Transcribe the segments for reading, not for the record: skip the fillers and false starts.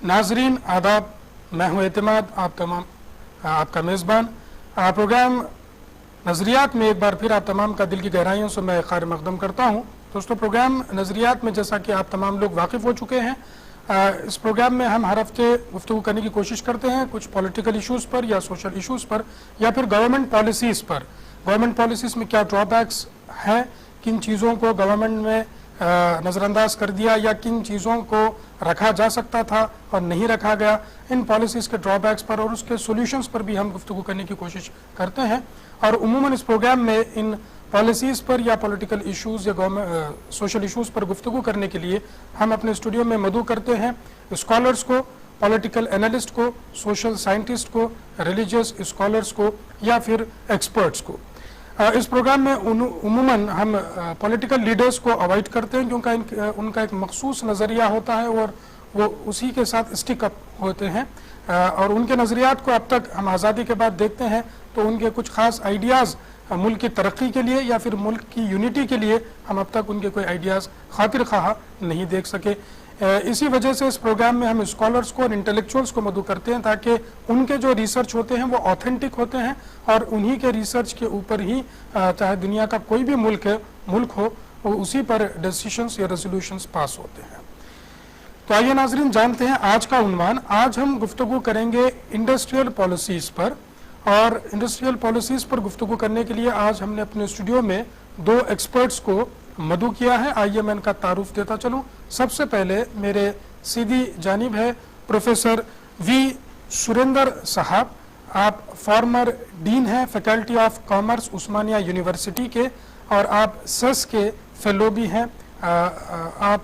नाजरीन आदाब, मैं हूं एतमाद, आपका मेज़बान। प्रोग्राम नज़रियात में एक बार फिर आप तमाम का दिल की गहराइयों से मैं खैर मकदम करता हूं। दोस्तों, प्रोग्राम नज़रियात में जैसा कि आप तमाम लोग वाकिफ़ हो चुके हैं, इस प्रोग्राम में हम हर हफ्ते गुफ्तगू करने की कोशिश करते हैं कुछ पॉलिटिकल इशूज़ पर या सोशल इशूज़ पर या फिर गवर्नमेंट पॉलिसीज़ पर। गवर्नमेंट पॉलिसीज़ में क्या ड्रॉबैक्स हैं, किन चीज़ों को गवर्नमेंट में नज़रअंदाज कर दिया या किन चीज़ों को रखा जा सकता था और नहीं रखा गया, इन पॉलिसीज़ के ड्रॉबैक्स पर और उसके सॉल्यूशंस पर भी हम गुफ्तगू करने की कोशिश करते हैं। और उमूमन इस प्रोग्राम में इन पॉलिसीज़ पर या पॉलिटिकल इशूज़ या सोशल इशूज़ पर गुफ्तगू करने के लिए हम अपने स्टूडियो में मदऊ करते हैं स्कॉलर्स को, पॉलिटिकल एनालिस्ट को, सोशल साइंटिस्ट को, रिलीजियस स्कॉलर्स को या फिर एक्सपर्ट्स को। इस प्रोग्राम में उमूमन हम पॉलिटिकल लीडर्स को अवॉइड करते हैं क्योंकि उनका एक मखसूस नज़रिया होता है और वो उसी के साथ स्टिक अप होते हैं और उनके नज़रियात को अब तक हम आज़ादी के बाद देखते हैं तो उनके कुछ ख़ास आइडियाज़ मुल्क की तरक्की के लिए या फिर मुल्क की यूनिटी के लिए हम अब तक उनके कोई आइडियाज़ खातिर ख़्वाह नहीं देख सके। इसी वजह से इस प्रोग्राम में हम स्कॉलर्स को और इंटेलेक्चुअल्स को मदऊ करते हैं ताकि उनके जो रिसर्च होते हैं वो ऑथेंटिक होते हैं और उन्हीं के रिसर्च के ऊपर ही चाहे दुनिया का कोई भी मुल्क हो वो उसी पर डिसीशंस या रेजोल्यूशंस पास होते हैं। तो आइए नाजरीन जानते हैं आज का उन्वान। आज हम गुफ्तगू करेंगे इंडस्ट्रियल पॉलिसीज़ पर और इंडस्ट्रियल पॉलिसीज़ पर गुफ्तगू करने के लिए आज हमने अपने स्टूडियो में दो एक्सपर्ट्स को मदऊ किया है। आइए मैं इनका तारुफ देता चलूँ। सबसे पहले मेरे सीधी जानिब है प्रोफेसर वी सुरेंद्र साहब। आप फॉर्मर डीन हैं faculty of commerce Osmania university के और आप सेस के फेलो भी हैं। आप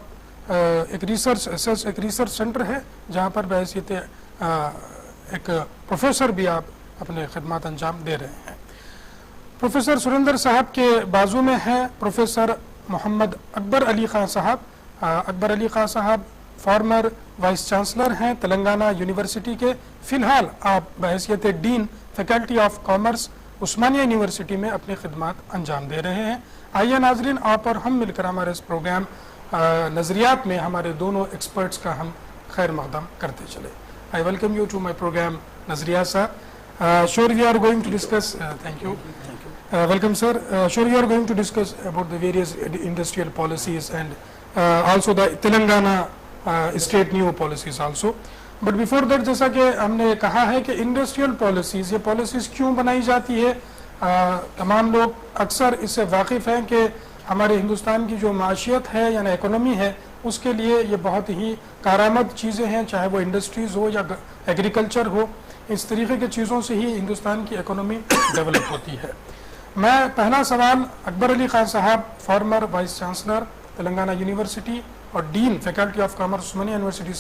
एक रिसर्च सेंटर है जहाँ पर बहैसियत एक प्रोफेसर भी आप अपने खिदमत अंजाम दे रहे हैं। प्रोफेसर सुरेंद्र साहब के बाजू में है प्रोफेसर मोहम्मद अकबर अली खान साहब। अकबर अली खान साहब फॉर्मर वाइस चांसलर हैं तेलंगाना यूनिवर्सिटी के। फ़िलहाल आप बहैसियत dean faculty of commerce Osmania university में अपनी खिदमत अंजाम दे रहे हैं। आइए नाजरीन, आप और हम मिलकर हमारे इस प्रोग्राम नज़रियात में हमारे दोनों एक्सपर्ट्स का हम खैर मकदम करते चले। I welcome you to my programme Nazariya साहब। Sure, we are going to discuss. Thank you. Welcome, sir. Sure, we are going to discuss about the various industrial policies and also the Telangana state new policies also. But before that, जैसा कि हमने कहा है कि industrial policies, ये policies क्यों बनाई जाती है, तमाम लोग अक्सर इससे वाकिफ़ हैं कि हमारे हिंदुस्तान की जो माशियत है यानी इकोनॉमी है उसके लिए ये बहुत ही कारामद चीज़ें हैं, चाहे वो इंडस्ट्रीज़ हो या एग्रीकल्चर हो। इस तरीके की चीज़ों से ही हिंदुस्तान की इकोनॉमी डेवलप होती है। मैं पहला सवाल अकबर अली खान साहब former vice chancellor Telangana university और dean faculty of commerce Osmania university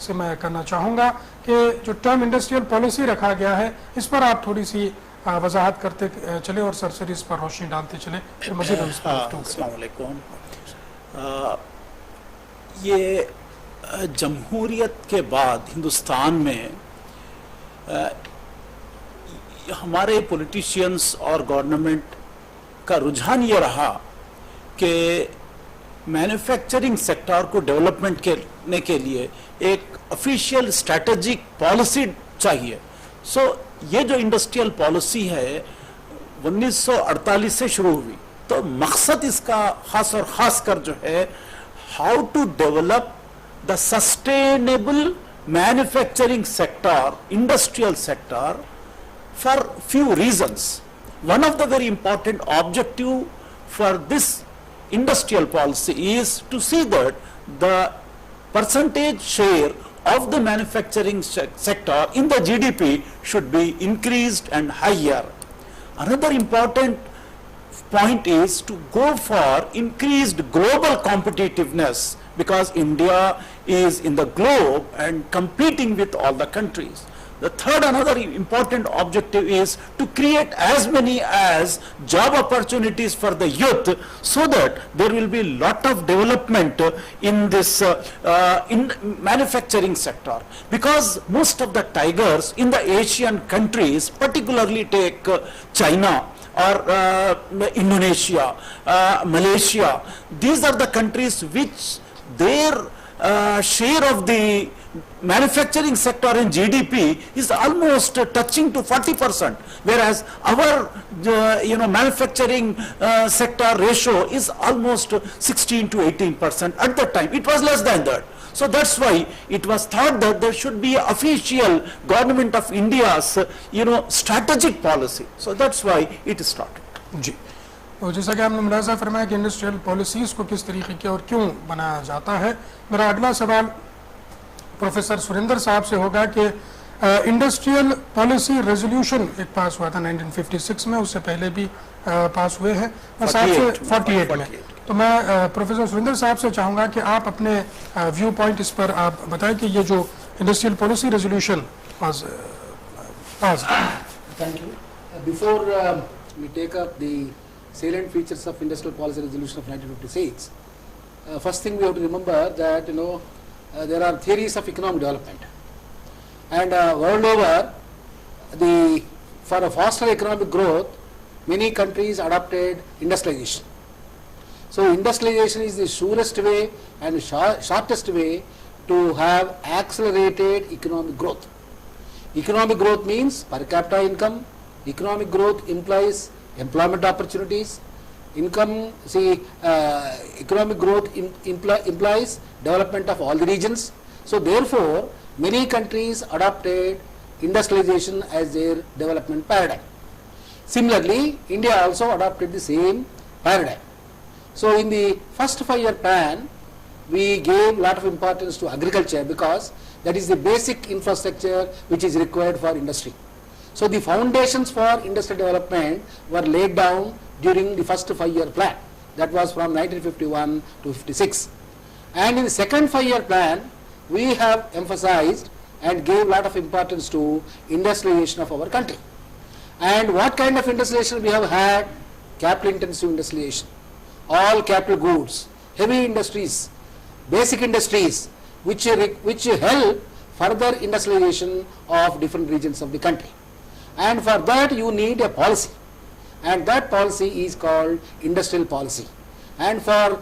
से मैं करना चाहूँगा कि जो टर्म इंडस्ट्रियल पॉलिसी रखा गया है इस पर आप थोड़ी सी वजाहत करते चले और सरसरी इस पर रोशनी डालते चले। फिर मज़ीद अस्सलाम वालेकुम। ये जमहूरियत के बाद हिंदुस्तान में हमारे पॉलिटिशियंस और गवर्नमेंट का रुझान ये रहा कि मैन्युफैक्चरिंग सेक्टर को डेवलपमेंट करने के लिए एक ऑफिशियल स्ट्रैटेजिक पॉलिसी चाहिए। ये जो इंडस्ट्रियल पॉलिसी है 1948 से शुरू हुई, तो मकसद इसका खास और खास कर जो है how to develop the sustainable manufacturing sector, industrial sector, for few reasons. One of the very important objective for this industrial policy is to see that the percentage share of the manufacturing sector in the GDP should be increased and higher. Another important point is to go for increased global competitiveness, because India is in the globe and competing with all the countries. The third, another important objective is to create as many as job opportunities for the youth, so that there will be lot of development in this in manufacturing sector. Because most of the tigers in the Asian countries, particularly take China or Indonesia, Malaysia, these are the countries which their share of the manufacturing sector in GDP is almost touching to 40%, whereas our manufacturing sector ratio is almost 16 to 18%. At that time it was less than that. So that's why it was thought that there should be official government of India's strategic policy. So that's why it started. जी, तो जैसा कि आपने मुलाजा फरमाया कि industrial policies को किस तरीके के और क्यों बनाया जाता है, मेरा अगला सवाल प्रोफेसर सुरेंद्र साहब से होगा कि इंडस्ट्रियल पॉलिसी रेजोल्यूशन एक पास हुआ था 1956 में, उससे पहले भी पास हुए हैं 48 में। तो मैं प्रोफेसर सुरेंद्र साहब से चाहूँगा कि आप अपने व्यू पॉइंट इस पर आप बताएं कि ये जो industrial policy resolution pass. Thank you. Before we take up the salient features of Industrial Policy Resolution of 1956, first thing we have to remember that there are theories of economic development, and world over, for a faster economic growth, many countries adopted industrialization. So industrialization is the surest way and shortest way to have accelerated economic growth. Economic growth means per capita income. Economic growth implies employment opportunities. Economic growth implies development of all the regions. So therefore, many countries adopted industrialization as their development paradigm. Similarly, India also adopted the same paradigm. So in the first 5-year plan, we gave a lot of importance to agriculture because that is the basic infrastructure which is required for industry. So the foundations for industrial development were laid down during the first 5-year plan. That was from 1951 to 56. And in the second 5-year plan, we have emphasized and gave a lot of importance to industrialization of our country. And what kind of industrialization we have had? Capital intensive industrialization. All capital goods, heavy industries, basic industries which help further industrialization of different regions of the country. And for that you need a policy, and that policy is called industrial policy. And for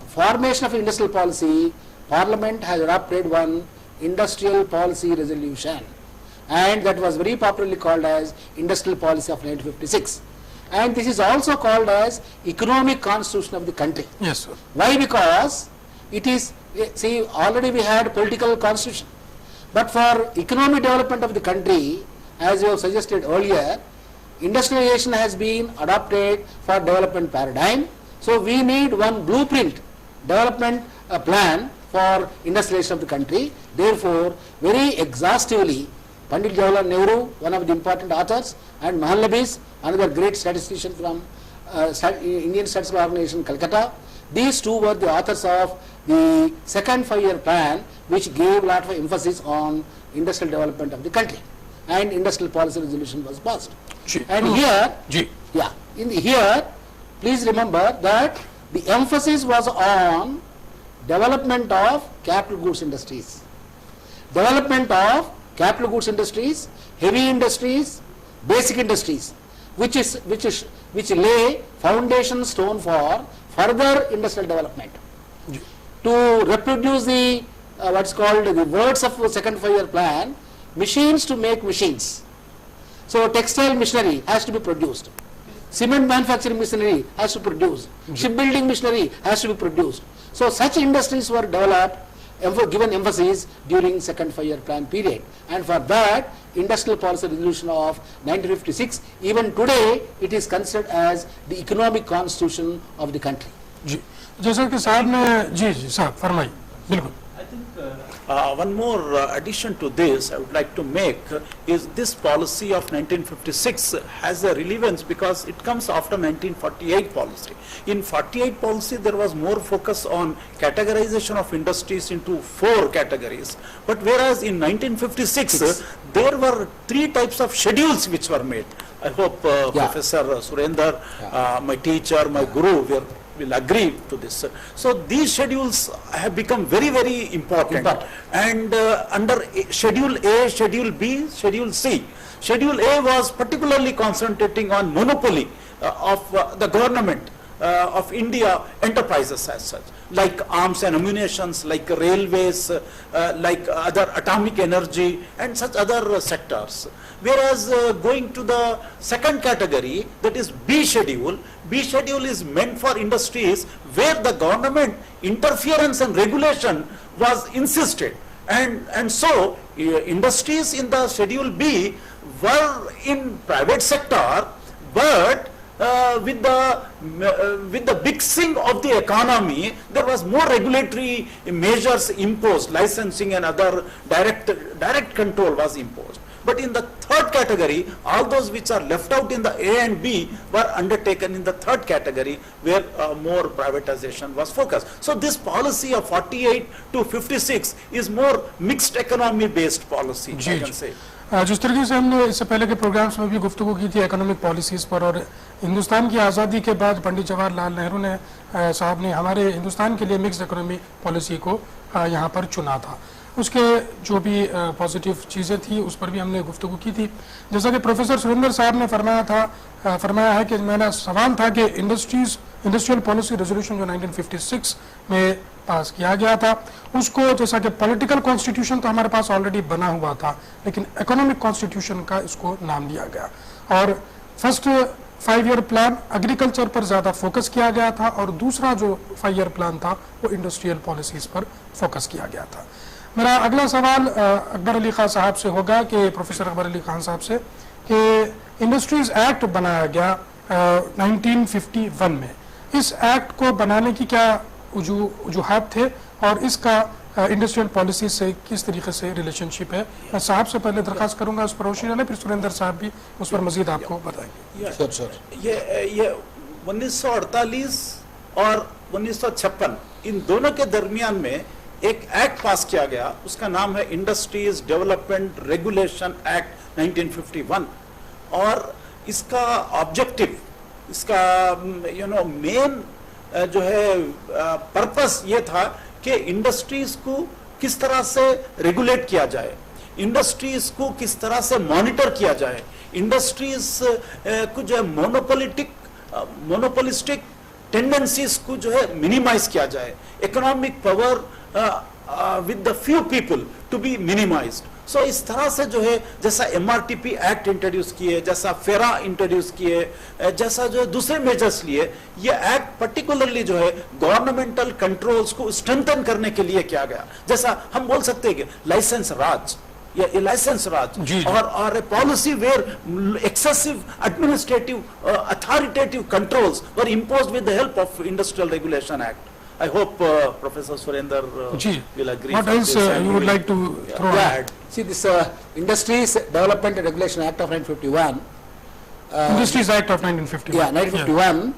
formation of industrial policy, Parliament has adopted one industrial policy resolution, and that was very popularly called as Industrial Policy of 1956. And this is also called as economic constitution of the country. Yes, sir. Why? Because it is, see, already we had political constitution, but for economic development of the country, as you have suggested earlier, industrialization has been adopted for development paradigm. So we need one blueprint development plan for industrialization of the country. Therefore, very exhaustively, Pandit Jawaharlal Nehru, one of the important authors, and Mahalanobis, another great statistician from Indian Statistical Organization, Calcutta. These two were the authors of the second 5-year plan, which gave a lot of emphasis on industrial development of the country, and industrial policy resolution was passed. And here, please remember that the emphasis was on development of capital goods industries. Development of capital goods industries, heavy industries, basic industries, which lay foundation stone for further industrial development. To reproduce the what's called the words of the second 5-year plan, machines to make machines. So textile machinery has to be produced. Cement manufacturing machinery has to be produced. Shipbuilding machinery has to be produced. So such industries were developed, given emphasis during second 5-year plan period. And for that, Industrial Policy Resolution of 1956, even today, it is considered as the economic constitution of the country. जी, जैसा कि साहब ने जी साहब फरमाइए, बिल्कुल। I think one more addition to this I would like to make is this policy of 1956 has a relevance because it comes after 1948 policy. In 48 policy there was more focus on categorization of industries into 4 categories, but whereas in 1956 there were 3 types of schedules which were made. I hope Professor Surendra, my teacher, my guru will agree to this. So these schedules have become very, very important. And under Schedule A, Schedule B, Schedule C. Schedule A was particularly concentrating on monopoly of the government of India enterprises as such, like arms and ammunitions, like railways, like other atomic energy and such other sectors. Whereas going to the second category, that is B schedule is meant for industries where the government interference and regulation was insisted. And so industries in the schedule B were in private sector, but with the mixing of the economy, there was more regulatory measures imposed, licensing and other direct control was imposed. But in the third category, all those which are left out in the A and B were undertaken in the third category, where more privatization was focused. So this policy of 48 to 56 is more mixed economy based policy, I can say. जिस तरीके से हमने इससे पहले के programmes में भी गुफ्तगू की थी इकोनॉमिक पॉलिसीज़ पर, और हिंदुस्तान की आज़ादी के बाद पंडित जवाहरलाल नेहरू ने साहब ने हमारे हिंदुस्तान के लिए मिक्स इकोनॉमी पॉलिसी को यहाँ पर चुना था। उसके जो भी पॉजिटिव चीज़ें थी उस पर भी हमने गुफ्तगू की थी। जैसा कि प्रोफेसर सुरेंद्र साहब ने फरमाया है कि मेरा सवाल था कि इंडस्ट्रियल पॉलिसी रेजोल्यूशन जो 1956 में पास किया गया था, उसको जैसा कि पॉलिटिकल कॉन्स्टिट्यूशन तो हमारे पास ऑलरेडी बना हुआ था, लेकिन इकोनॉमिक कॉन्स्टिट्यूशन का इसको नाम दिया गया, और फर्स्ट 5 ईयर प्लान एग्रीकल्चर पर ज़्यादा फोकस किया गया था, और दूसरा जो 5 ईयर प्लान था वो इंडस्ट्रियल पॉलिसीज़ पर फोकस किया गया था। मेरा अगला सवाल अकबर अली खान साहब से होगा कि प्रोफेसर अकबर अली खान साहब से, कि इंडस्ट्रीज एक्ट बनाया गया 1951 में, इस एक्ट को बनाने की क्या वजूहात थे और इसका इंडस्ट्रियल पॉलिसी से किस तरीके से रिलेशनशिप है? मैं साहब से पहले दरखास्त करूंगा उस पर रोशनी डालें, फिर सुरेंद्र साहब भी उस पर मजीद आपको बताएंगे। ये 1948 और 1956 इन दोनों के दरमियान में एक एक्ट पास किया गया, उसका नाम है इंडस्ट्रीज डेवलपमेंट रेगुलेशन एक्ट 1951, और इसका ऑब्जेक्टिव, इसका मेन जो है पर्पस ये था कि इंडस्ट्रीज को किस तरह से रेगुलेट किया जाए, इंडस्ट्रीज को किस तरह से मॉनिटर किया जाए, इंडस्ट्रीज को जो है मोनोपोलिस्टिक टेंडेंसीज को जो है मिनिमाइज किया जाए, economic power with the few people to be minimised. So इस तरह से जो है, जैसा MRTP एक्ट इंट्रोड्यूस किए, जैसा फेरा इंट्रोड्यूस किए, जैसा जो दूसरे मेजर्स लिए, ये एक्ट पर्टिकुलरली जो है गवर्नमेंटल कंट्रोल्स को स्ट्रेंथन करने के लिए किया गया। जैसा हम बोल सकते हैं कि लाइसेंस राज या लाइसेंस राज, और a policy where excessive administrative authoritative controls were imposed with the help of industrial regulation act. I hope Professor Surender will agree. What else you would like to throw add? See, this Industries Development and Regulation Act of 1951. Industries Act of 1951. Yeah, 1951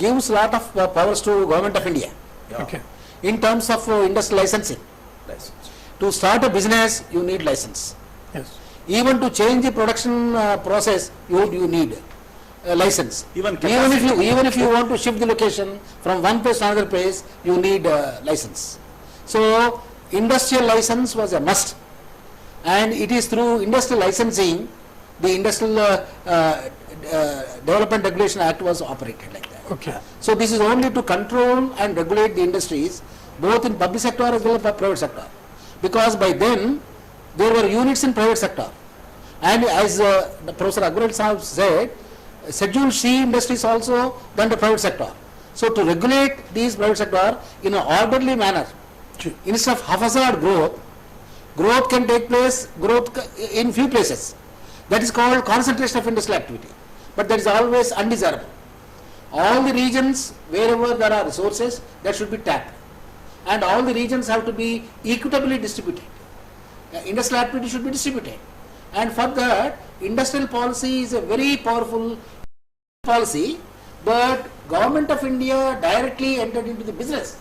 gives a lot of powers to Government of India. Yeah. Okay. In terms of industrial licensing. To start a business, you need license. Yes. Even to change the production process, you need license. Even if you want to shift the location from one place to another place, you need license. So industrial license was a must, and it is through industrial licensing the Industrial Development Regulation Act was operated like that. Okay. So this is only to control and regulate the industries both in public sector as well as private sector, because by then there were units in private sector, and as Professor Akbar Sahab said, Schedule C industries also done the private sector. So to regulate these private sector in an orderly manner, instead of haphazard growth can take place, in few places. That is called concentration of industrial activity. But that is always undesirable. All the regions wherever there are resources, that should be tapped. And all the regions have to be equitably distributed. Industrial activity should be distributed. And for that, industrial policy is a very powerful policy, but Government of India directly entered into the business.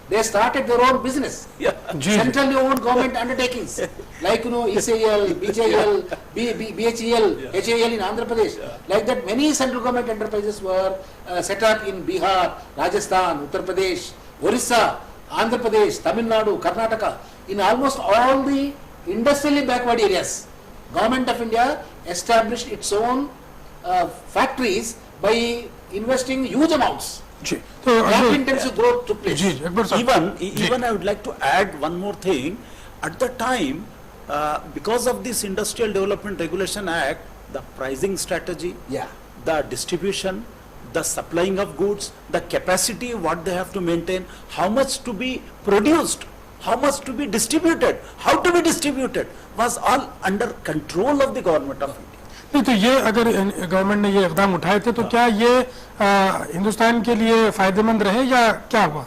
They started their own business. Yeah. Centrally owned government undertakings like ECL, BJL, BHEL, HAL in Andhra Pradesh. Like that, many central government enterprises were set up in Bihar, Rajasthan, Uttar Pradesh, Orissa, Andhra Pradesh, Tamil Nadu, Karnataka. In almost all the industrially backward areas, Government of India established its own factories by investing huge amounts जी, तो capital intensive growth took place. जी अकबर साहब, Even I would like to add one more thing. At the time, because of this Industrial Development Regulation Act, the pricing strategy, Yeah. the distribution, the supplying of goods, the capacity what they have to maintain, how much to be produced, how much to be distributed, how to be distributed, was all under control of the government of India. नहीं, तो ये अगर government ने ये इकदाम उठाए थे तो क्या ये हिंदुस्तान के लिए फायदेमंद रहे या क्या हुआ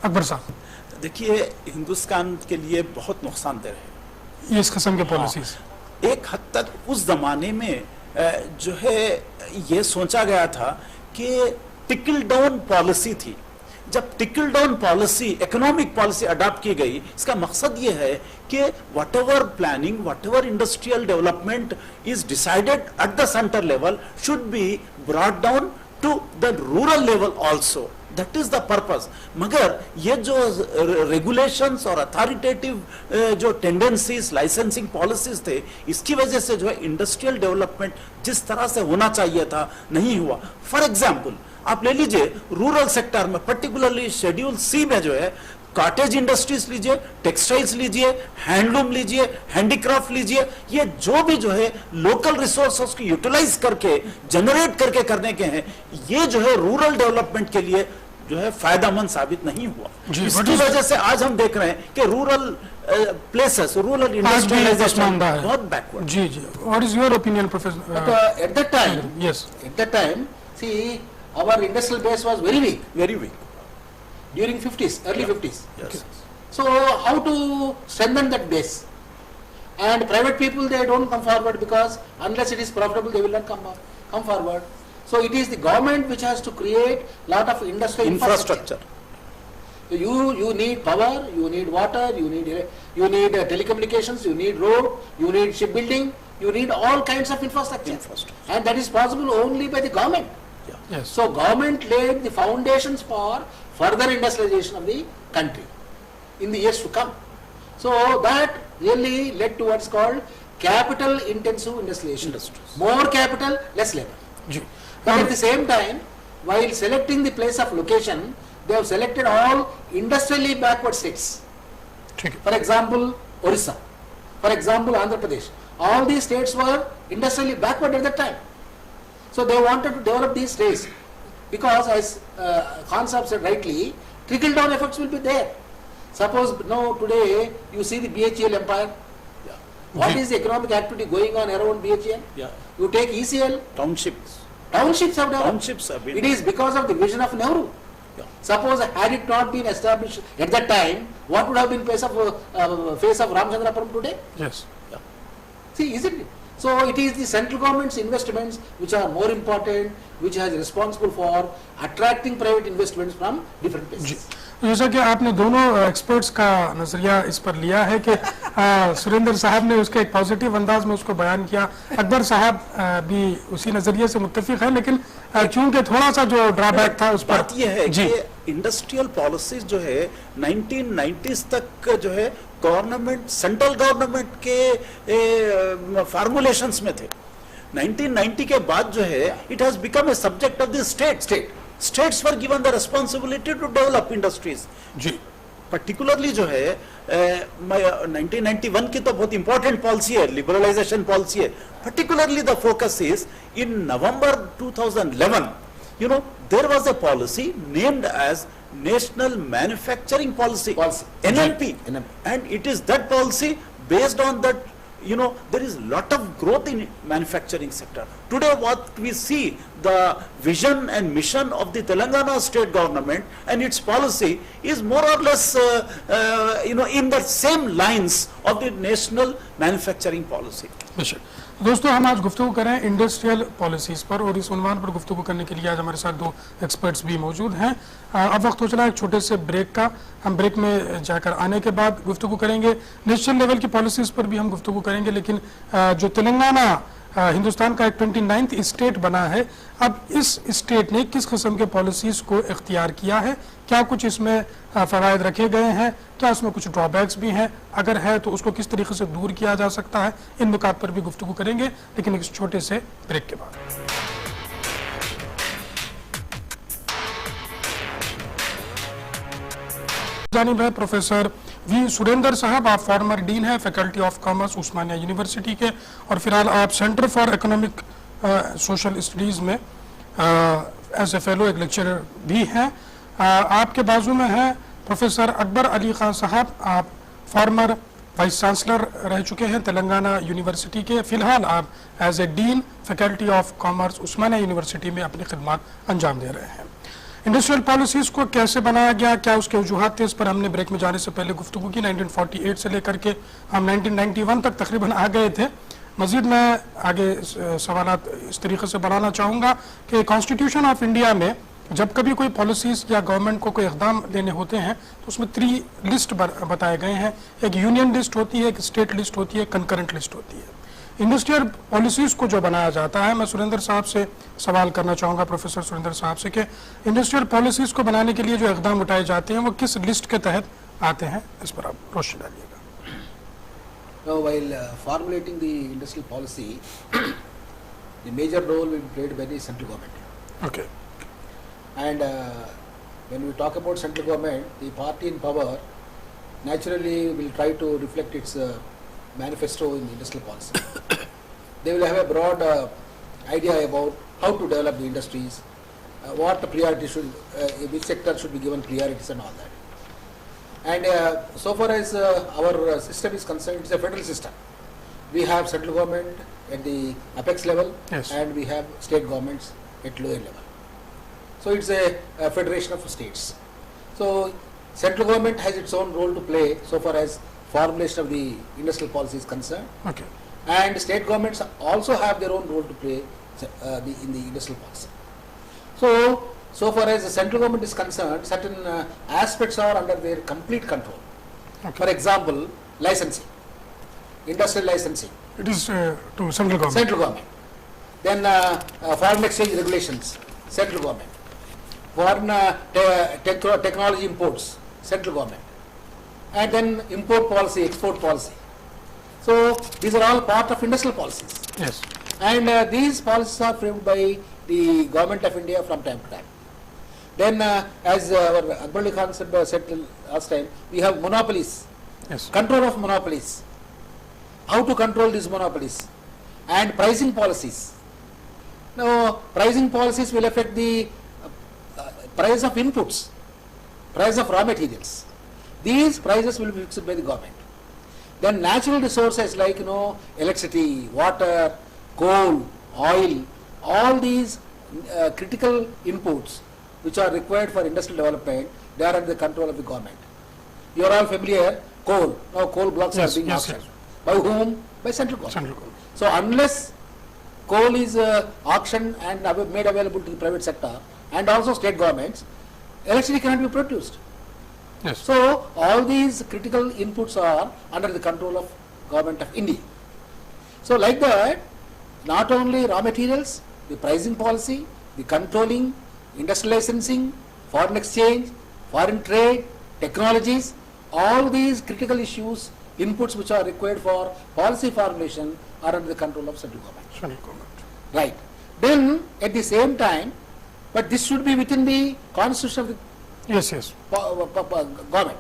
अकबर साहब? देखिए, हिंदुस्तान के लिए बहुत नुकसानदेह है ये इस किस्म के पॉलिसीज। एक हद तक उस जमाने में जो है ये सोचा गया था कि टिकल डाउन पॉलिसी थी। जब trickle down policy, economic policy adopt की गई, इसका मकसद ये है कि whatever planning, whatever industrial development is decided at the centre level should be brought down to the rural level also. That is the purpose. मगर ये जो रेगुलेशंस और अथॉरिटेटिव जो टेंडेंसीज, लाइसेंसिंग पॉलिसीज थे, इसकी वजह से जो है इंडस्ट्रियल डेवलपमेंट जिस तरह से होना चाहिए था नहीं हुआ। फॉर एग्जाम्पल आप ले लीजिए रूरल सेक्टर में, पर्टिकुलरली शेड्यूल सी में जो है कॉटेज इंडस्ट्रीज लीजिए, टेक्सटाइल्स लीजिए, हैंडलूम लीजिए, हैंडीक्राफ्ट लीजिए, ये जो भी जो है लोकल रिसोर्सेस को यूटिलाइज करके जनरेट करके करने के हैं, ये जो है रूरल डेवलपमेंट के लिए जो है फायदामंद साबित नहीं हुआ। इसकी वजह से आज हम देख रहे हैं कि रूरल प्लेसेस, रूरल इंडस्ट्रियलाइजेशन बहुत बैकवर्ड। जी जी, what is your opinion professor? At that time, yes, at that time, see, our industrial base was very weak very weak during 50s, early 50s. Yes. So how to strengthen that base? And private people, they don't come forward because unless it is profitable, they will not come forward. So it is the government which has to create lot of industrial infrastructure. You need power, you need water, you need telecommunications, you need road, you need shipbuilding, you need all kinds of infrastructure. And that is possible only by the government. yes. So government laid the foundations for further industrialization of the country in the years to come. So that really led to what's called capital intensive industrialization. More capital, less labor. जी, But at the same time, while selecting the place of location, they have selected all industrially backward states. ठीक है। For example, Orissa. For example, Andhra Pradesh. All these states were industrially backward at that time. So they wanted to develop these states because, as Khan Sahab said rightly, trickle down effects will be there. Suppose now today you see the BHEL empire. What is the economic activity going on around BHEL? Yeah. You take ECL. Townships. Townships have developed. Townships have been. It is because of the vision of Nehru. Yeah. Suppose had it not been established at that time, what would have been face of Ramchandrapuram today? yes. See, isn't it? So it is the central government's investments which are more important, which is responsible for attracting private investments from different ji, places. जैसा कि आपने दोनों experts का नजरिया इस पर लिया है कि सुरेंद्र साहब ने उसके एक पॉजिटिव अंदाज में उसको बयान किया, अकबर साहब भी उसी नजरिए से मुत्तफिक है, लेकिन चूंकि थोड़ा सा जो ड्रॉबैक था उस पर बात यह है कि इंडस्ट्रियल पॉलिसीज जो है 1990s तक जो है गवर्नमेंट, सेंट्रल गवर्नमेंट के फार्मूलेशंस में थे। 1990 के बाद जो है it has become a subject of the state. States were given the responsibility to develop industries. जी, पर्टिकुलरली जो है 1991 की तो बहुत इंपॉर्टेंट पॉलिसी है, लिबरलाइजेशन पॉलिसी है। Particularly the focus is in November 2011, you know, there was a policy named as National Manufacturing Policy, NMP, and it is that policy based on that, you know, there is lot of growth in manufacturing sector. Today what we see, the vision and mission of the Telangana state government and its policy is more or less you know, in the same lines of the national manufacturing policy. बेशक। दोस्तों, हम आज गुफ्तगू करें industrial policies पर, और इस उन्वान पर गुफ्तगू करने के लिए आज हमारे साथ दो एक्सपर्ट्स भी मौजूद हैं। अब वक्त हो चला है एक छोटे से ब्रेक का। हम ब्रेक में जाकर आने के बाद गुफ्तगू करेंगे, नेशनल लेवल की पॉलिसीज पर भी हम गुफ्तगू करेंगे, लेकिन जो तेलंगाना हिंदुस्तान का एक 29th स्टेट बना है, अब इस स्टेट ने किस किस्म के पॉलिसीज को इख्तियार किया है, क्या कुछ इसमें फ़वाइद रखे गए हैं, क्या उसमें कुछ ड्रॉबैक्स भी हैं, अगर है तो उसको किस तरीके से दूर किया जा सकता है, इन नुकात पर भी गुफ्तगू करेंगे, लेकिन एक छोटे से ब्रेक के बाद। जानिब है प्रोफेसर वी सुरेंद्र साहब, आप फॉर्मर डीन हैं faculty of commerce Osmania university के, और फिलहाल आप centre for economic social studies में एज ए फेलो एक लेक्चरर भी हैं। आपके बाजू में हैं प्रोफेसर अकबर अली खान साहब, आप फॉर्मर वाइस चांसलर रह चुके हैं तेलंगाना यूनिवर्सिटी के, फिलहाल आप as a dean faculty of commerce Osmania university में अपनी खिदमत अंजाम दे रहे हैं। इंडस्ट्रियल पॉलिसीज़ को कैसे बनाया गया, क्या उसके वजूहात थे, इस पर हमने ब्रेक में जाने से पहले गुफ्तगू की। 1948 से लेकर के हम 1991 तक तकरीबन आ गए थे। मज़ीद मैं आगे सवालात इस तरीके से बढ़ाना चाहूँगा कि कॉन्स्टिट्यूशन ऑफ इंडिया में जब कभी कोई पॉलिसीज़ या गवर्नमेंट को कोई इक़दाम लेने होते हैं तो उसमें 3 लिस्ट बताए गए हैं। एक यूनियन लिस्ट होती है, एक स्टेट लिस्ट होती है, कंकरेंट लिस्ट होती है। इंडस्ट्रियल पॉलिसीज़ को जो बनाया जाता है, मैं सुरेंद्र साहब से सवाल करना चाहूँगा, प्रोफेसर सुरेंद्र साहब से, कि इंडस्ट्रियल पॉलिसीज़ को बनाने के लिए जो इक़दाम उठाए जाते हैं वो किस लिस्ट के तहत आते हैं, इस पर आप रोशनी डालिएगा। Now, while formulating the industrial policy, the major role will be played by the central government. Okay. And when we talk about central government, the party in power naturally will try to reflect its manifesto in industrial policy. They will have a broad idea about how to develop the industries, what the priority should, which sector should be given priorities and all that. And so far as our system is concerned, it's a federal system. We have central government at the apex level, yes, and we have state governments at lower level. So it's a federation of states. So central government has its own role to play so far as formulation of the industrial policy is concerned. Okay. And state governments also have their own role to play in the industrial policy. So far as the central government is concerned, certain aspects are under their complete control. Okay. For example, licensing, industrial licensing. It is to central government. Central government. Then foreign exchange regulations, central government. Foreign technology imports, central government. And then import policy, export policy. So these are all part of industrial policies. Yes. And these policies are framed by the government of India from time to time. Then as our Akbar Ali Khan said last time, we have monopolies. Yes. Control of monopolies. How to control these monopolies. And pricing policies. Now pricing policies will affect the price of inputs, price of raw materials. These prices will be fixed by the government. Then natural resources like electricity, water, coal, oil, all these critical inputs which are required for industrial development, they are under the control of the government. You are all familiar, coal. Now coal blocks Yes, are being yes, auctioned. yes. By whom? By central government. Central government. So unless coal is auctioned and made available to the private sector and also state governments, electricity cannot be produced. Yes. So all these critical inputs are under the control of government of India. So like that, not only raw materials, the pricing policy, the controlling, industrial licensing, foreign exchange, foreign trade, technologies, all these critical issues, inputs which are required for policy formulation are under the control of central government. Central government. Right. Then at the same time, but this should be within the constitution of the Yes, yes. government.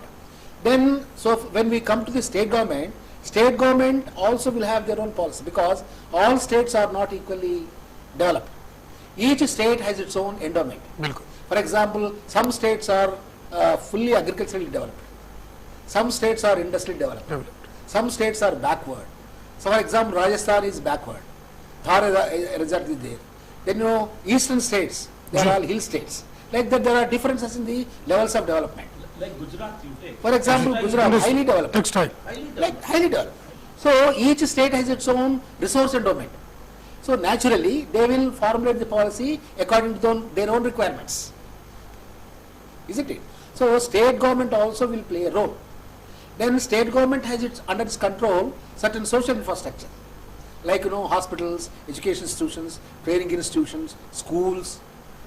Then, so when we come to the state government also will have their own policy because all states are not equally developed. Each state has its own endowment. बिल्कुल. For example, some states are fully agriculturally developed. Some states are industrially developed. Some states are backward. So for example, Rajasthan is backward. Thar result is there. Then eastern states, they are all hill states. Like that, there are differences in the levels of development. Like Gujarat, you take. For example, Gujarat, highly developed. Textile. Like highly developed. So each state has its own resource endowment. So naturally, they will formulate the policy according to their own requirements. Isn't it? So state government also will play a role. Then state government has under its control certain social infrastructure, like hospitals, education institutions, training institutions, schools,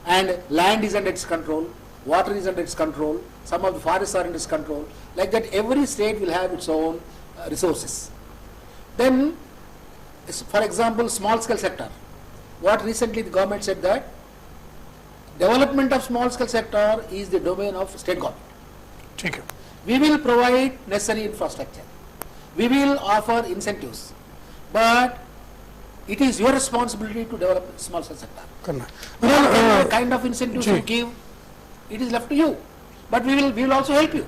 and land is under its control, water is under its control, some of the forests are under its control. Like that, every state will have its own resources. Then, for example, small scale sector. What recently the government said that development of small scale sector is the domain of state government. ठीक है. We will provide necessary infrastructure. We will offer incentives, but it is your responsibility to develop small sector. करना What kind of incentives ji. you give, it is left to you. But we will also help you.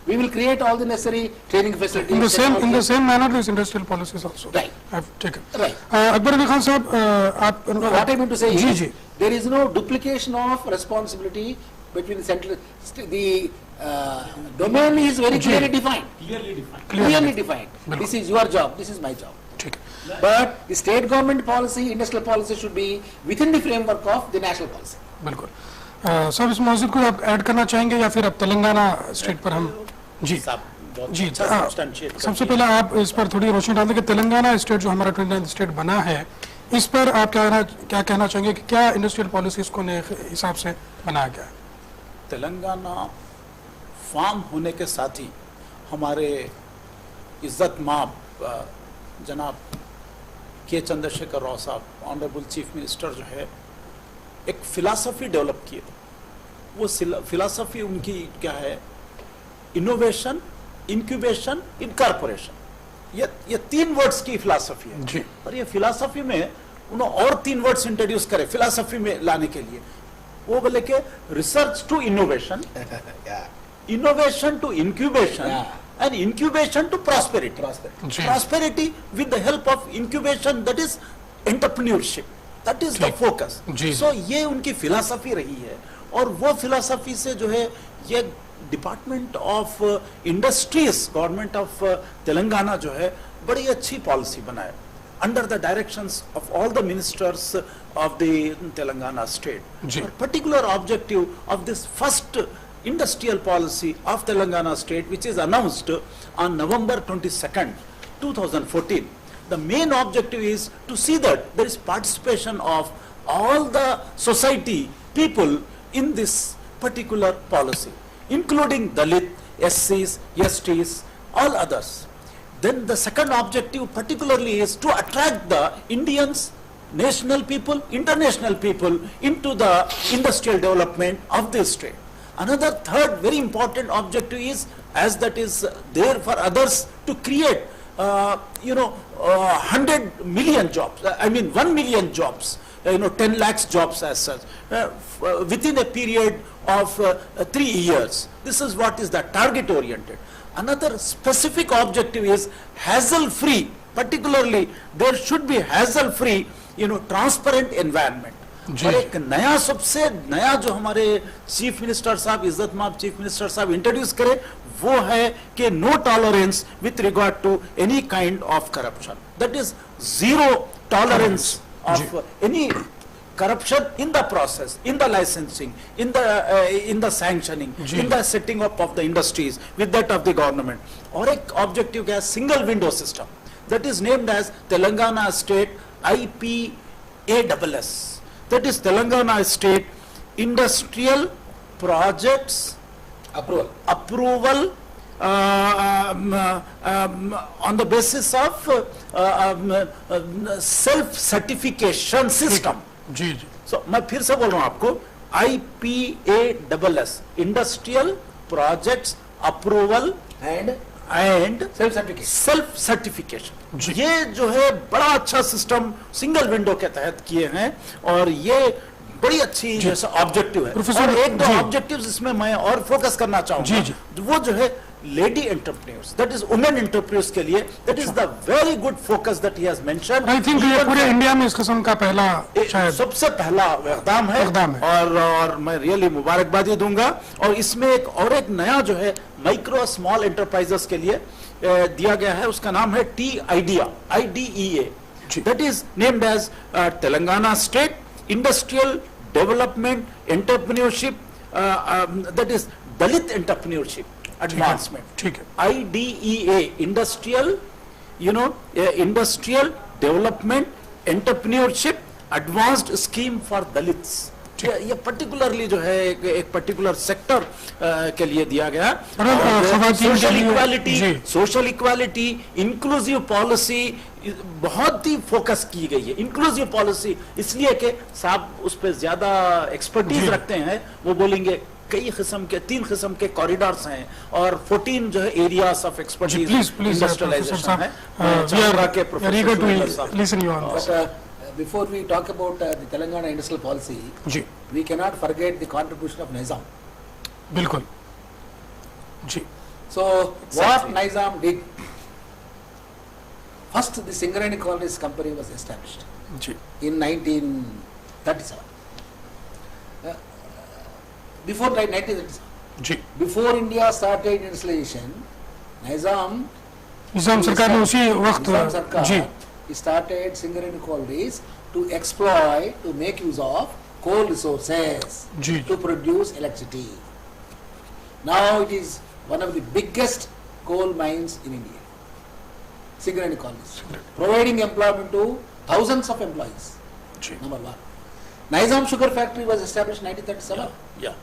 We will create all the necessary training facilities. in the technology. same manner this industrial policies also Right. have taken. Right. Akbar Ali Khan साहब आप No, what I mean to say ji is, ji there is no duplication of responsibility between the central, the domain is very ji. clearly defined. Clearly defined. This is your job, this is my job. ठीक है But the state government policy, industrial policy should be within the framework of the national policy. बिल्कुल साहब इस मौजूद को आप add करना चाहेंगे या फिर अब तेलंगाना स्टेट पर हम जी साहब बहुत जी अच्छा substantiate कर सबसे दिया। पहले आप इस पर थोड़ी रोशनी डाल दें कि तेलंगाना स्टेट जो हमारा 29 स्टेट बना है इस पर आप क्या कहना चाहेंगे कि क्या इंडस्ट्रियल पॉलिसीज को नए हिसाब से बनाया गया है? तेलंगाना फार्म होने के साथ ही हमारे इज्जत माब जनाब के चंद्रशेखर राव साहब ऑनरेबल चीफ मिनिस्टर जो है एक फिलॉसफी डेवलप किए। वो फिलॉसफी उनकी क्या है? Innovation, incubation, incorporation. ये 3 वर्ड्स की फिलॉसफी है जी और ये फिलॉसफी में उन्होंने और 3 वर्ड्स इंट्रोड्यूस करे फिलॉसफी में लाने के लिए। वो बोले कि research to innovation, innovation to incubation, and incubation to prosperity. जी Prosperity with the help of incubation, that is entrepreneurship. That is the ठीक। focus. जी। So ये उनकी फिलॉसफी रही है और वो फिलॉसफी से जो है ये department of industries government of Telangana जो है बड़ी अच्छी पॉलिसी बनाए under the directions of all the ministers of the Telangana state. Ji. A particular objective of this first industrial policy of Telangana state, which is announced on November 22nd, 2014. The main objective is to see that there is participation of all the society people in this particular policy, including Dalit, SCs, STs, all others. Then the second objective particularly is to attract the Indians, national people, international people into the industrial development of this state. Another third very important objective is, as that is there for others, to create 100 million jobs, I mean 1 million jobs, 10 lakhs jobs as such, within a period of 3 years. This is what is the target oriented. Another specific objective is hassle free, particularly there should be hassle free, transparent environment. और एक नया सबसे नया जो हमारे chief minister साहब इज्जत माब चीफ मिनिस्टर साहब इंट्रोड्यूस करे वो है कि no tolerance with regard to any kind of corruption, that is zero tolerance of any corruption in the process, in the licensing, in the sanctioning, in the setting up of the industries with that of the government. और एक objective क्या है? Single window system that is named as Telangana State IPASS. That is Telangana State Industrial Projects Approval on the basis of self-certification system. Ji ji So, मैं फिर से बोल रहा हूं आपको IPASS industrial projects approval and self certification. ये जो है बड़ा अच्छा सिस्टम सिंगल विंडो के तहत किए हैं और ये बड़ी अच्छी जैसा ऑब्जेक्टिव है। प्रोफेसर, और एक दो जी। ऑब्जेक्टिव्स इसमें मैं और फोकस करना चाहूंगा। जी, वो जो है lady entrepreneurs, that is women entrepreneurs के लिए, that is the very good focus that he has mentioned. I think ये पूरे इंडिया में इस किस्म का पहला शायद सबसे पहला इक़दाम है, और मैं रियली मुबारकबादी दूंगा। और इसमें एक नया जो है माइक्रो स्मॉल एंटरप्राइजेस के लिए दिया गया है, उसका नाम है TIDEA, IDEA, that is named as Telangana state industrial development entrepreneurship, that is Dalit entrepreneurship advancement. ठीक है IDEA industrial industrial development entrepreneurship advanced scheme for Dalits. ये पर्टिकुलरली जो है एक पर्टिकुलर सेक्टर के लिए दिया गया। सोशल इक्वालिटी, इंक्लूसिव पॉलिसी बहुत ही फोकस की गई है। इंक्लूसिव पॉलिसी इसलिए कि साहब उस पर ज्यादा एक्सपर्टीज रखते हैं, वो बोलेंगे कई किस्म के 3 किस्म के कॉरिडोर्स हैं और 14 जो है एरियाज ऑफ एक्सपर्टीज इंडस्ट्रियलाइजेशन है। चांद्रा के professor listen you on this. But before we talk about the Telangana industrial policy, जी we cannot forget the contribution of Nizam. बिल्कुल जी So what Nizam did? First, the Singareni Collieries Company was established ji in 1937. Before 1937, ji before India started industrialization, Nizam निजाम सरकार ने उसी वक्त Nizam Sarkar, ji he started Singareni Collieries to exploit, to make use of coal resources ji to produce electricity. Now it is one of the biggest coal mines in India. Singareni Collieries, providing employment to thousands of employees. Ji Number one. Nizam Sugar Factory was established in 1937. या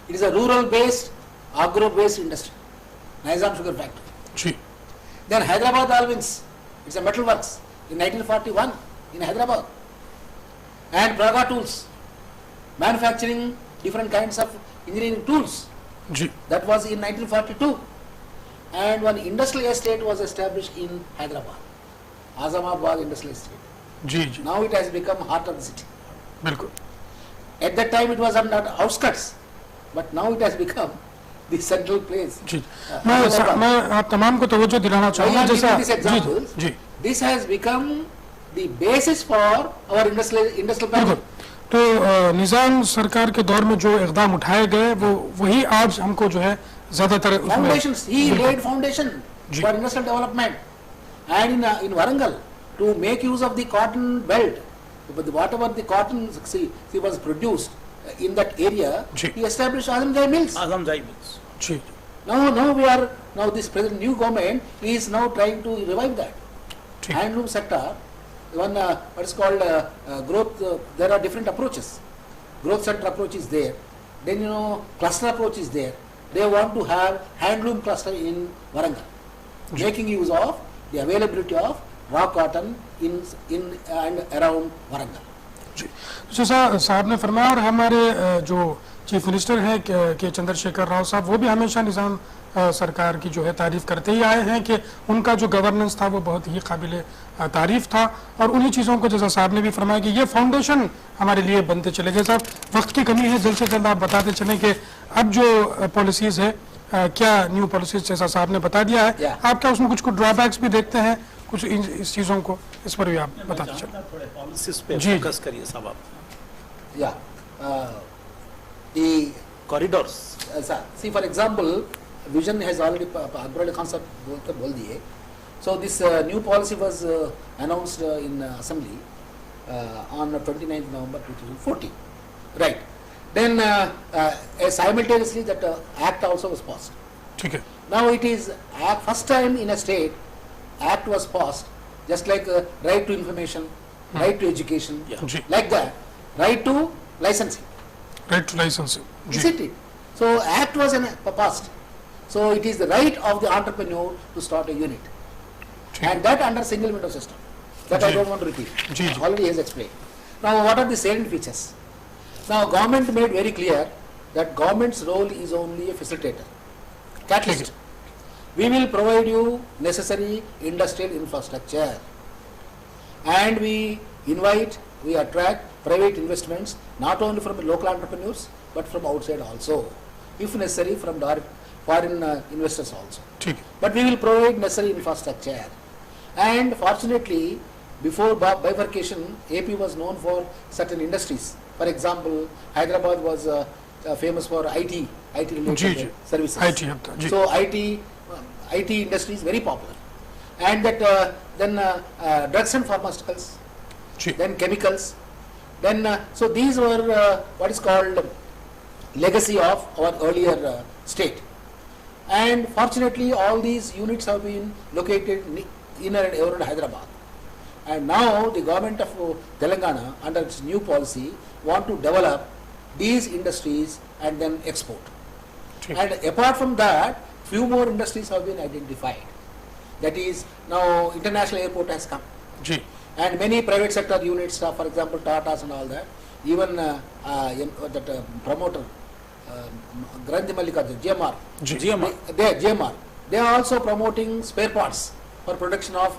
It is a rural-based, agro-based industry. Nizam Sugar Factory. Ji Then Hyderabad Alvins, it's a metal works in 1941 in Hyderabad. And Braga Tools, manufacturing different kinds of engineering tools. Ji That was in 1942. And one industrial estate was established in Hyderabad, Azamabad Industrial Estate. Ji ji Now it has become heart of the city. बिल्कुल At that time it was on the outskirts, but now it has become the central place. जी मैं आप तमाम को तवज्जो दिलाना I चाहूँगा am जैसा giving these ji examples. Ji This has become the basis for our industrial बिल्कुल planning. तो निजाम सरकार के दौर में जो इकदाम उठाए गए वो वही आज हमको जो है ज्यादातर उसमें Foundations, he बिल्कुल। laid foundation ji. for industrial development. And in Warangal, to make use of the cotton belt, but whatever the cotton see was produced in that area, ji. he established Azam Jai mills. Azam Jahi mills जी Now this present new government is now trying to revive that. ठीक Handloom sector, one what is called growth, there are different approaches. Growth center approach is there. Then cluster approach is there. They want to have handloom cluster in Warangal, making use of the availability of raw cotton in and around Warangal. जी जैसा साहब ने फरमाया और हमारे जो chief minister हैं के चंद्रशेखर राव साहब वो भी हमेशा निजाम सरकार की जो है तारीफ करते ही आए हैं कि उनका जो गवर्नेंस था वो बहुत ही काबिल तारीफ था और उन्हीं चीज़ों को जैसा साहब ने भी फरमाया कि ये फाउंडेशन हमारे लिए बनते चले गए। साहब वक्त की कमी है, जल्द से जल्द आप बताते चलें कि अब जो पॉलिसीज़ है क्या न्यू पॉलिसीज जैसा साहब ने बता दिया है आप क्या उसमें कुछ ड्रॉबैक्स भी देखते हैं कुछ इस चीज़ों को इस पर भी आप बताते चलें। थोड़े पॉलिसीज पे जी। फोकस करिए साहब आप। Yeah. The corridors see for example, vision has already Akbar concept बोल दिए. So this new policy was announced in assembly on 29th November 2014. Right. Then simultaneously that act also was passed. ठीक है Now it is first time in a state act was passed, just like right to information, right to education, Yeah. जी like that, right to licensing. Right to licensing जी Isn't it? So act was passed. So it is the right of the entrepreneur to start a unit, ठीक and that under single window system. That I जी। don't want to repeat. जी, जी। Already he has explained. Now what are the salient features? Now government made very clear that government's role is only a facilitator, catalyst. We will provide you necessary industrial infrastructure, and we invite, we attract private investments not only from local entrepreneurs but from outside also, if necessary from foreign investors also. ठीक है But we will provide necessary infrastructure. And fortunately, before bifurcation, AP was known for certain industries. For example, Hyderabad was famous for IT जी related जी services. IT hub था जी So IT industry is very popular, and that then drugs and pharmaceuticals, ji then chemicals, then so these were what is called legacy of our earlier state. And fortunately, all these units have been located in and around Hyderabad. And now the government of Telangana, under its new policy, want to develop these industries and then export. ठीक And apart from that, few more industries have been identified. That is, now international airport has come, ji and many private sector units, for example, Tatas and all that, even that promoter, Granthi Mallikarjun, GMR. GMR. GMR. They are also promoting spare parts for production of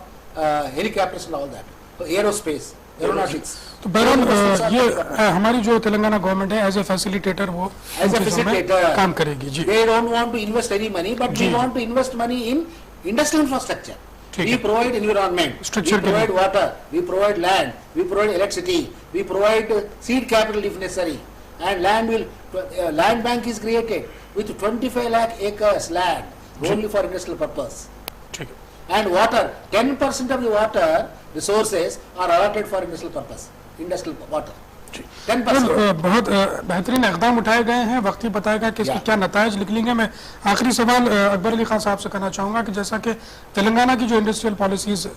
helicopters and all that. So aerospace, aeronautics. तो बहरहाल ये हमारी जो Telangana government है as a facilitator वो As a facilitator, काम करेगी जी। they don't want to invest any money, but we ji. want to invest money in industrial infrastructure. ठीक We है। provide environment, Structure we के लिए। provide water, we provide land, we provide electricity, we provide seed capital if necessary, and land bank is created with 25 lakh acres land only for industrial purpose. ठीक है। And water, 10% of the water resources are allotted for industrial purpose, industrial water. 10%. बहुत बेहतरीन इकदाम उठाए गए हैं। वक्त ही बताएगा कि इसके क्या नतायज निकलेंगे। मैं आखिरी सवाल अकबर अली खान साहब से करना चाहूँगा कि जैसा कि तेलंगाना की जो इंडस्ट्रियल पॉलिसीज़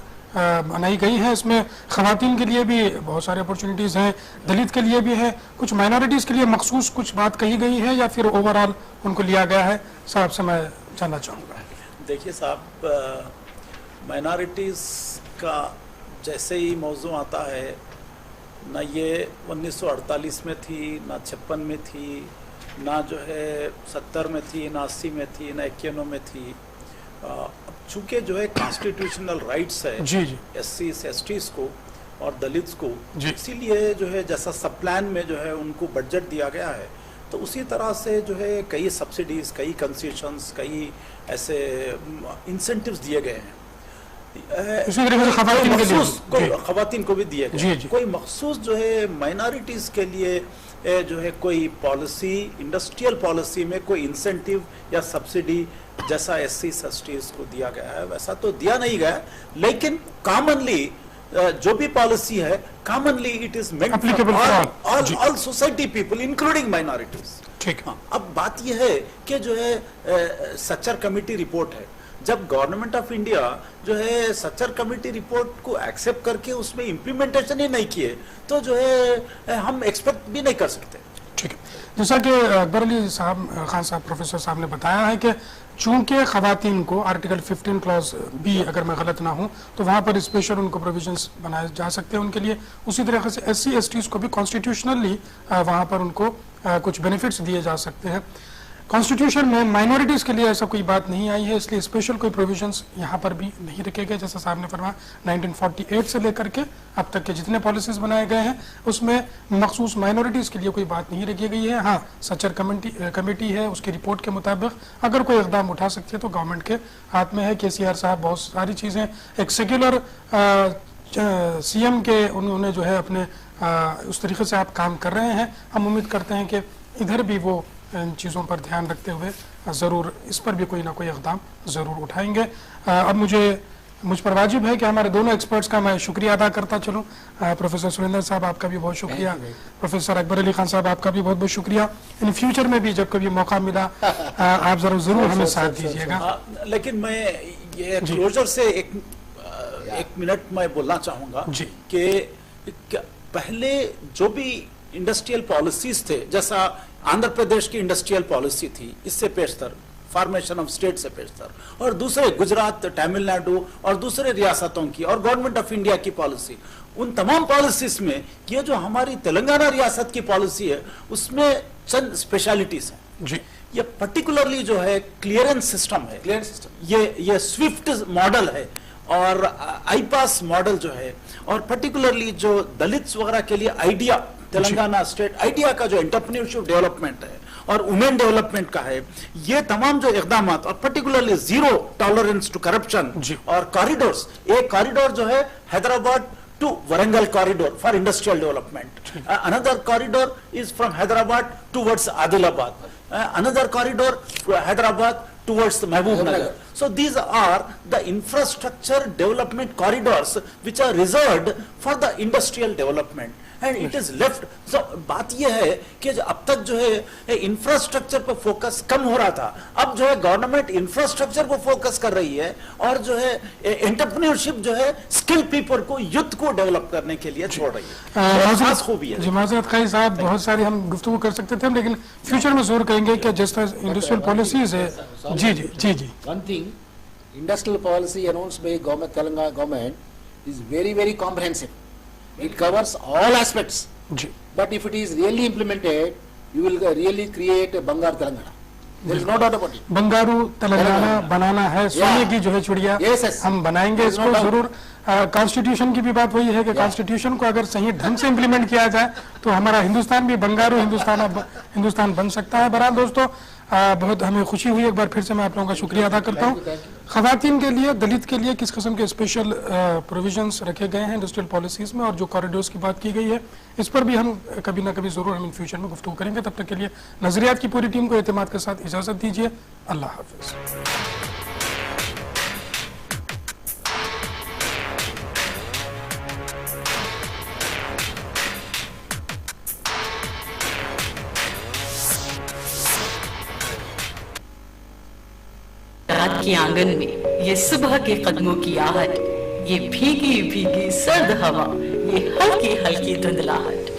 बनाई गई हैं इसमें ख़वातीन के लिए भी बहुत सारी अपॉर्चुनिटीज़ हैं, दलित के लिए भी है, कुछ माइनॉरिटीज़ के लिए मखसूस कुछ बात कही गई है या फिर ओवरऑल उनको लिया गया है? साहब से मैं जानना चाहूँगा। देखिए साहब, माइनॉरिटीज़ का जैसे ही मौजू आता है, ना ये 1948 में थी, ना 56 में थी, ना जो है 70 में थी, ना 80 में थी, ना 91 में थी। अब चूँकि जो है कॉन्स्टिट्यूशनल राइट्स है जी जी SCs STs को और दलित्स को, जी। इसीलिए जो है जैसा सब प्लान में जो है उनको बजट दिया गया है, तो उसी तरह से जो है कई सब्सिडीज़, कई कंसेशंस, कई ऐसे इंसेंटिव्स दिए गए हैं। इसी तरीके से ख़वातीन के लिए कोई ख़वातीन को भी दिए जी, गए, जी। कोई मखसूस जो है माइनॉरिटीज़ के लिए जो है कोई पॉलिसी, इंडस्ट्रियल पॉलिसी में कोई इंसेंटिव या सब्सिडी जैसा SCs STs को दिया गया है वैसा तो दिया नहीं गया, लेकिन कॉमनली जो भी पॉलिसी है commonly it is meant Applicable for all society people including minorities. ठीक है। अब बात यह है कि जो है सच्चर कमेटी रिपोर्ट है, जब गवर्नमेंट ऑफ इंडिया जो है सच्चर कमेटी रिपोर्ट को एक्सेप्ट करके उसमें इम्प्लीमेंटेशन ही नहीं किए तो जो है हम एक्सपेक्ट भी नहीं कर सकते। ठीक है। जैसा कि अकबर अली साहब खान साहब प्रोफेसर साहब ने बताया है कि चूंकि ख़वातीन को आर्टिकल 15 क्लॉज बी अगर मैं गलत ना हूं तो वहां पर स्पेशल उनको प्रोविजंस बनाए जा सकते हैं उनके लिए, उसी तरीके से SC STs को भी कॉन्स्टिट्यूशनली वहां पर उनको कुछ बेनिफिट्स दिए जा सकते हैं। कॉन्स्टिट्यूशन में माइनॉरिटीज़ के लिए ऐसा कोई बात नहीं आई है, इसलिए स्पेशल कोई प्रोविजंस यहाँ पर भी नहीं रखे गए। जैसा साहब ने फरमाया 1948 से लेकर के अब तक के जितने पॉलिसीज बनाए गए हैं उसमें मखसूस माइनॉरिटीज़ के लिए कोई बात नहीं रखी गई है। हाँ, सच्चर कमेटी है, उसकी रिपोर्ट के मुताबिक अगर कोई इकदाम उठा सकती है तो गवर्नमेंट के हाथ में है। KCR साहब बहुत सारी चीज़ें एक सेक्युलर CM के उन्होंने जो है अपने उस तरीके से आप काम कर रहे हैं। हम उम्मीद करते हैं कि इधर भी वो इन चीज़ों पर ध्यान रखते हुए ज़रूर इस पर भी कोई ना कोई इक़दाम ज़रूर उठाएंगे। अब मुझ पर वाजिब है कि हमारे दोनों एक्सपर्ट्स का मैं शुक्रिया अदा करता चलूँ। प्रोफेसर सुरेंद्र साहब आपका भी बहुत शुक्रिया, प्रोफेसर अकबर अली खान साहब आपका भी बहुत बहुत शुक्रिया। इन फ्यूचर में भी जब कभी मौका मिला आप ज़रूर हमें साथ दीजिएगा। लेकिन मैं ये क्लोजर से एक मिनट मैं बोलना चाहूँगा कि पहले जो भी इंडस्ट्रियल पॉलिसीज थे, जैसा आंध्र प्रदेश की इंडस्ट्रियल पॉलिसी थी, इससे पेशतर फॉर्मेशन ऑफ स्टेट से पेशतर, और दूसरे गुजरात, तमिलनाडु और दूसरे रियासतों की और गवर्नमेंट ऑफ इंडिया की पॉलिसी, उन तमाम पॉलिसीज में ये जो हमारी तेलंगाना रियासत की पॉलिसी है उसमें चंद स्पेशलिटीज हैं जी। ये पर्टिकुलरली जो है क्लियरेंस सिस्टम है, क्लियरेंस सिस्टम, ये स्विफ्ट मॉडल है और आईपास मॉडल जो है, और पर्टिकुलरली जो दलित्स वगैरह के लिए आइडिया, तेलंगाना स्टेट आइडिया का जो एंटरप्रेन्योरशिप डेवलपमेंट है और वुमेन डेवलपमेंट का है, ये तमाम जो इकदाम और particularly zero tolerance to corruption और कॉरिडोर्स, एक कॉरिडोर जो है Hyderabad to Warangal corridor for industrial development, another corridor is from Hyderabad towards Adilabad, another corridor Hyderabad towards the Mahbubnagar. So these are the infrastructure development corridors which are reserved for the industrial development and it is left. So बात ये है कि अब तक जो है infrastructure पर focus कम हो रहा था, अब जो है गवर्नमेंट इंफ्रास्ट्रक्चर को फोकस कर रही है और जो है एंटरप्रेन्योरशिप जो है स्किल पीपल को, युद्ध को डेवलप करने के लिए छोड़ रही है। खास खूबी है। जी माजरत खाई साहब, बहुत सारी हम गुफ्तगू कर सकते थे लेकिन फ्यूचर में जोर करेंगे कि जिस तरह इंडस्ट्रियल पॉलिसीज है। जी जी जी जी। One thing, industrial policy announced by government, Telangana government is very, very comprehensive. It covers all aspects. Ji. But if it is really implemented, you will really create a Bangar Telangana. There is no doubt about it. Bangaru Telangana बनाना है, सोने की जो है चिड़िया Yes, yes. हम बनाएंगे There is इसको no doubt. जरूर। कॉन्स्टिट्यूशन की भी बात वही है कि कॉन्स्टिट्यूशन को अगर सही ढंग से इम्प्लीमेंट किया जाए तो हमारा हिंदुस्तान भी बंगारू हिंदुस्तान बन सकता है। बहरहाल दोस्तों, बहुत हमें खुशी हुई, एक बार फिर से मैं आप लोगों का शुक्रिया अदा करता हूँ। खवातीन के लिए, दलित के लिए किस किस्म के स्पेशल प्रोविजंस रखे गए हैं इंडस्ट्रियल पॉलिसीज में और जो कॉरिडोर्स की बात की गई है, इस पर भी हम कभी ना कभी जरूर हम इन फ्यूचर में गुफ्तगू करेंगे। तब तक के लिए नजरियात की पूरी टीम को एतमाद के साथ इजाजत दीजिए। अल्लाह हाफिज। रात के आंगन में ये सुबह के कदमों की आहट, ये भीगी भीगी सर्द हवा, ये हल्की हल्की धुंधलाहट।